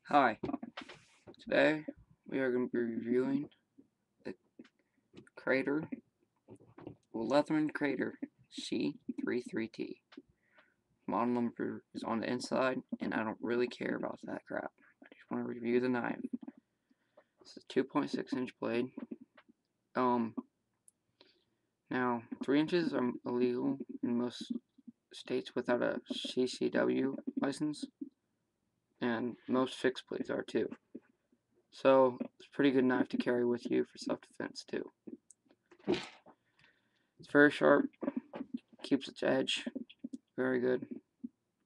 Hi, today we are going to be reviewing the crater, leatherman crater c33t. Model number is on the inside, and I don't really care about that crap. I just want to review the knife. It's a 2.6-inch blade. Now 3 inches are illegal in most states without a CCW license, and most fixed blades are too. So it's a pretty good knife to carry with you for self-defense too. It's very sharp, keeps its edge, very good.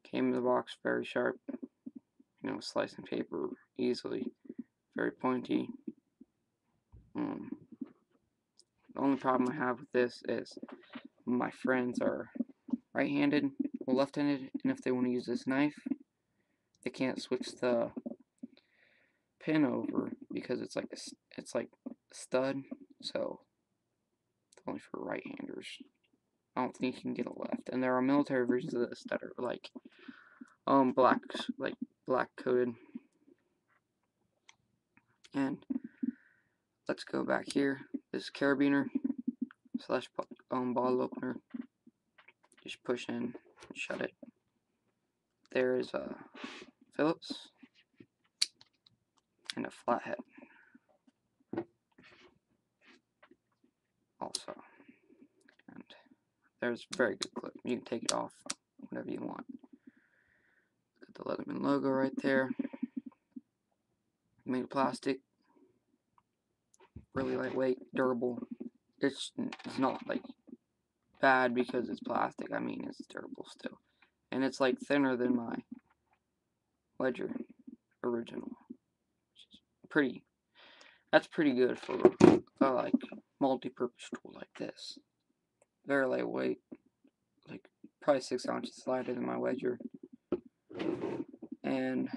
Came in the box very sharp, slicing paper easily, very pointy. The only problem I have with this is my friends are right-handed or left-handed, and if they want to use this knife, they can't switch the pin over because it's like a stud, so it's only for right-handers. I don't think you can get a left, and there are military versions of this that are like black coated. And let's go back here. This carabiner slash bottle opener. Just push in, shut it. There is a Phillips and a flathead. Also, and there's a very good clip. You can take it off whenever you want. Got the Leatherman logo right there. Made of plastic, really lightweight, durable. It's not like bad because it's plastic. I mean, it's durable still, and it's like thinner than my Ledger original. Pretty. That's pretty good for a like multi-purpose tool like this. Very lightweight, like probably 6 ounces lighter than my Ledger, and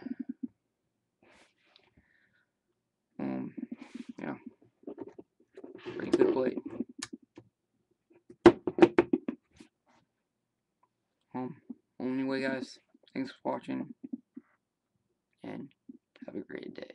yeah, pretty good blade. Anyway, guys, thanks for watching, and have a great day.